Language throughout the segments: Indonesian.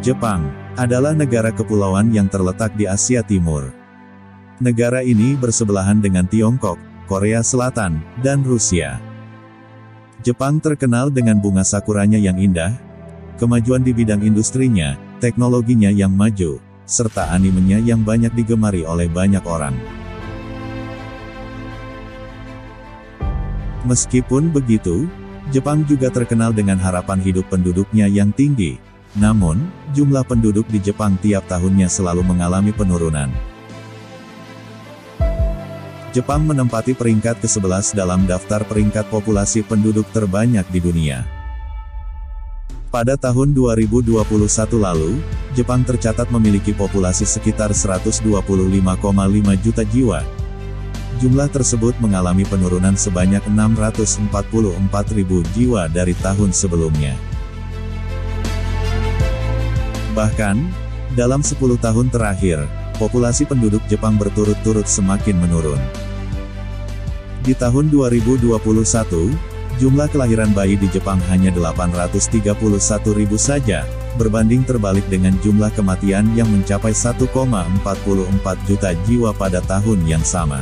Jepang adalah negara kepulauan yang terletak di Asia Timur. Negara ini bersebelahan dengan Tiongkok, Korea Selatan, dan Rusia. Jepang terkenal dengan bunga sakuranya yang indah, kemajuan di bidang industrinya, teknologinya yang maju, serta animenya yang banyak digemari oleh banyak orang. Meskipun begitu, Jepang juga terkenal dengan harapan hidup penduduknya yang tinggi. Namun, jumlah penduduk di Jepang tiap tahunnya selalu mengalami penurunan. Jepang menempati peringkat ke-11 dalam daftar peringkat populasi penduduk terbanyak di dunia. Pada tahun 2021 lalu, Jepang tercatat memiliki populasi sekitar 125,5 juta jiwa. Jumlah tersebut mengalami penurunan sebanyak 644.000 jiwa dari tahun sebelumnya. Bahkan, dalam 10 tahun terakhir, populasi penduduk Jepang berturut-turut semakin menurun. Di tahun 2021, jumlah kelahiran bayi di Jepang hanya 831.000 saja, berbanding terbalik dengan jumlah kematian yang mencapai 1,44 juta jiwa pada tahun yang sama.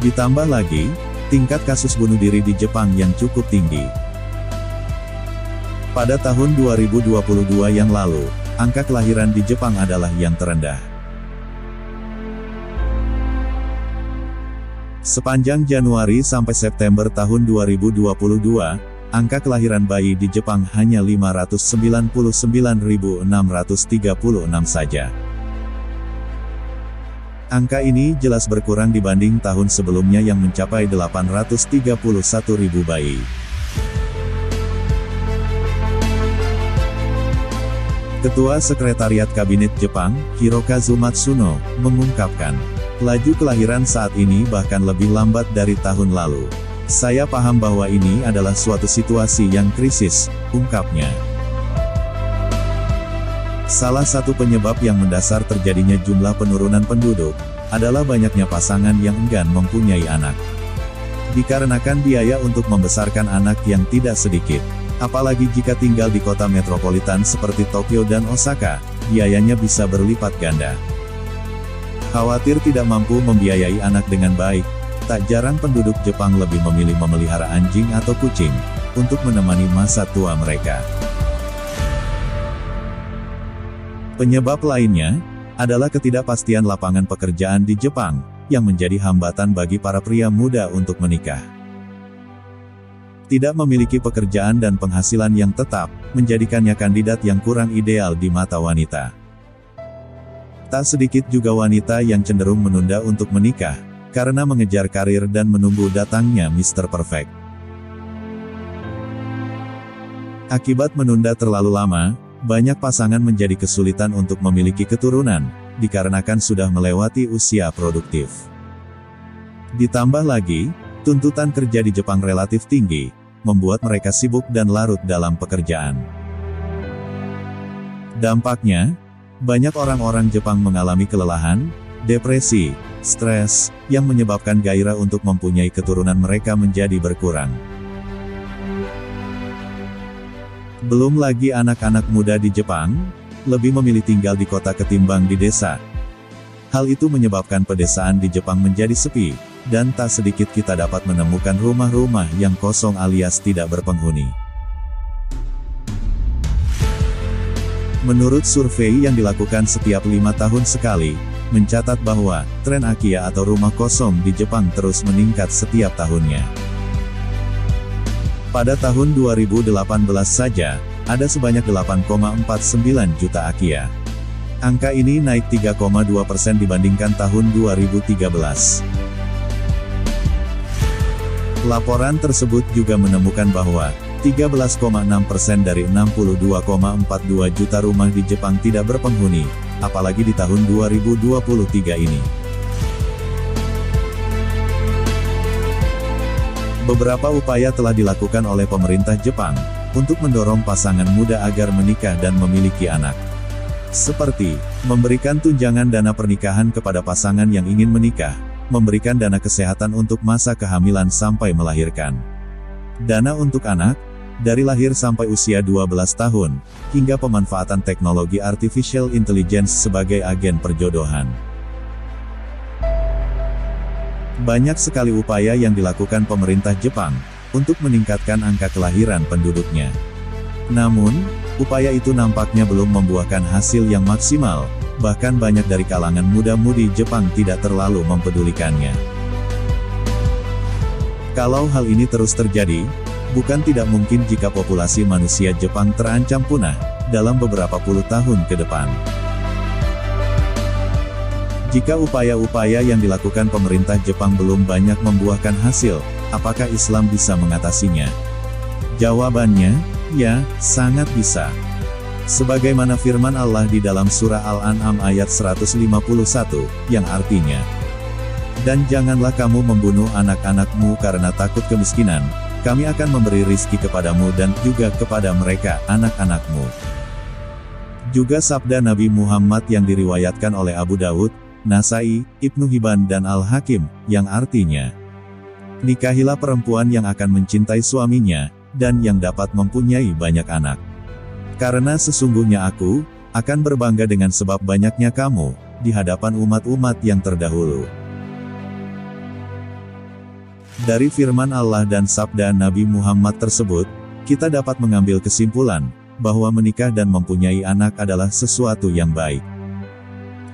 Ditambah lagi, tingkat kasus bunuh diri di Jepang yang cukup tinggi. Pada tahun 2022 yang lalu, angka kelahiran di Jepang adalah yang terendah. Sepanjang Januari sampai September tahun 2022, angka kelahiran bayi di Jepang hanya 599.636 saja. Angka ini jelas berkurang dibanding tahun sebelumnya yang mencapai 831.000 bayi. Ketua Sekretariat Kabinet Jepang, Hirokazu Matsuno, mengungkapkan, laju kelahiran saat ini bahkan lebih lambat dari tahun lalu. Saya paham bahwa ini adalah suatu situasi yang krisis, ungkapnya. Salah satu penyebab yang mendasar terjadinya jumlah penurunan penduduk, adalah banyaknya pasangan yang enggan mempunyai anak. Dikarenakan biaya untuk membesarkan anak yang tidak sedikit. Apalagi jika tinggal di kota metropolitan seperti Tokyo dan Osaka, biayanya bisa berlipat ganda. Khawatir tidak mampu membiayai anak dengan baik, tak jarang penduduk Jepang lebih memilih memelihara anjing atau kucing, untuk menemani masa tua mereka. Penyebab lainnya, adalah ketidakpastian lapangan pekerjaan di Jepang, yang menjadi hambatan bagi para pria muda untuk menikah. Tidak memiliki pekerjaan dan penghasilan yang tetap, menjadikannya kandidat yang kurang ideal di mata wanita. Tak sedikit juga wanita yang cenderung menunda untuk menikah, karena mengejar karir dan menunggu datangnya Mr. Perfect. Akibat menunda terlalu lama, banyak pasangan menjadi kesulitan untuk memiliki keturunan, dikarenakan sudah melewati usia produktif. Ditambah lagi, tuntutan kerja di Jepang relatif tinggi, membuat mereka sibuk dan larut dalam pekerjaan. Dampaknya, banyak orang-orang Jepang mengalami kelelahan, depresi, stres, yang menyebabkan gairah untuk mempunyai keturunan mereka menjadi berkurang. Belum lagi anak-anak muda di Jepang, lebih memilih tinggal di kota ketimbang di desa. Hal itu menyebabkan pedesaan di Jepang menjadi sepi, dan tak sedikit kita dapat menemukan rumah-rumah yang kosong alias tidak berpenghuni. Menurut survei yang dilakukan setiap 5 tahun sekali, mencatat bahwa, tren akiya atau rumah kosong di Jepang terus meningkat setiap tahunnya. Pada tahun 2018 saja, ada sebanyak 8,49 juta akiya. Angka ini naik 3,2% dibandingkan tahun 2013. Laporan tersebut juga menemukan bahwa, 13,6% dari 62,42 juta rumah di Jepang tidak berpenghuni, apalagi di tahun 2023 ini. Beberapa upaya telah dilakukan oleh pemerintah Jepang, untuk mendorong pasangan muda agar menikah dan memiliki anak. Seperti, memberikan tunjangan dana pernikahan kepada pasangan yang ingin menikah, memberikan dana kesehatan untuk masa kehamilan sampai melahirkan, dana untuk anak, dari lahir sampai usia 12 tahun, hingga pemanfaatan teknologi artificial intelligence sebagai agen perjodohan. Banyak sekali upaya yang dilakukan pemerintah Jepang untuk meningkatkan angka kelahiran penduduknya. Namun, upaya itu nampaknya belum membuahkan hasil yang maksimal, bahkan banyak dari kalangan muda-mudi Jepang tidak terlalu mempedulikannya. Kalau hal ini terus terjadi, bukan tidak mungkin jika populasi manusia Jepang terancam punah dalam beberapa puluh tahun ke depan. Jika upaya-upaya yang dilakukan pemerintah Jepang belum banyak membuahkan hasil, apakah Islam bisa mengatasinya? Jawabannya, ya, sangat bisa. Sebagaimana firman Allah di dalam surah Al-An'am ayat 151, yang artinya, "Dan janganlah kamu membunuh anak-anakmu karena takut kemiskinan, kami akan memberi rizki kepadamu dan juga kepada mereka, anak-anakmu." Juga sabda Nabi Muhammad yang diriwayatkan oleh Abu Daud, Nasai, Ibnu Hibban dan Al-Hakim, yang artinya, "Nikahilah perempuan yang akan mencintai suaminya, dan yang dapat mempunyai banyak anak. Karena sesungguhnya aku akan berbangga dengan sebab banyaknya kamu di hadapan umat-umat yang terdahulu." Dari firman Allah dan sabda Nabi Muhammad tersebut, kita dapat mengambil kesimpulan bahwa menikah dan mempunyai anak adalah sesuatu yang baik.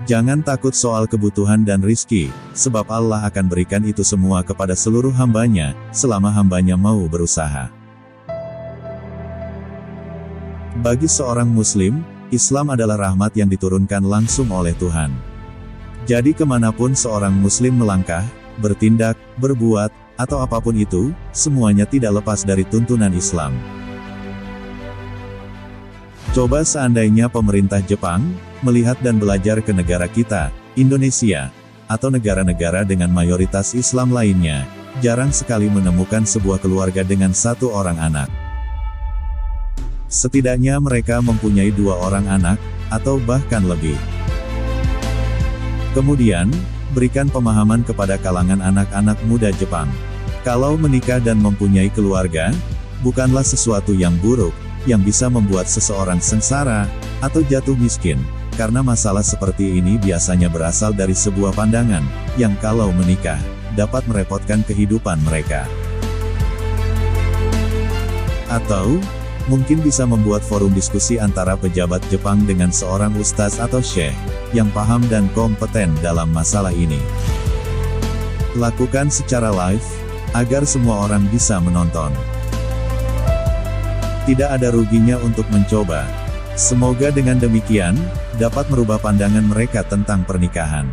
Jangan takut soal kebutuhan dan rizki, sebab Allah akan berikan itu semua kepada seluruh hambanya, selama hambanya mau berusaha. Bagi seorang Muslim, Islam adalah rahmat yang diturunkan langsung oleh Tuhan. Jadi kemanapun seorang Muslim melangkah, bertindak, berbuat, atau apapun itu, semuanya tidak lepas dari tuntunan Islam. Coba seandainya pemerintah Jepang melihat dan belajar ke negara kita, Indonesia, atau negara-negara dengan mayoritas Islam lainnya, jarang sekali menemukan sebuah keluarga dengan satu orang anak. Setidaknya mereka mempunyai 2 orang anak, atau bahkan lebih. Kemudian, berikan pemahaman kepada kalangan anak-anak muda Jepang. Kalau menikah dan mempunyai keluarga, bukanlah sesuatu yang buruk, yang bisa membuat seseorang sengsara, atau jatuh miskin, karena masalah seperti ini biasanya berasal dari sebuah pandangan, yang kalau menikah, dapat merepotkan kehidupan mereka. Atau, mungkin bisa membuat forum diskusi antara pejabat Jepang dengan seorang ustaz atau syekh, yang paham dan kompeten dalam masalah ini. Lakukan secara live, agar semua orang bisa menonton. Tidak ada ruginya untuk mencoba. Semoga dengan demikian, dapat merubah pandangan mereka tentang pernikahan.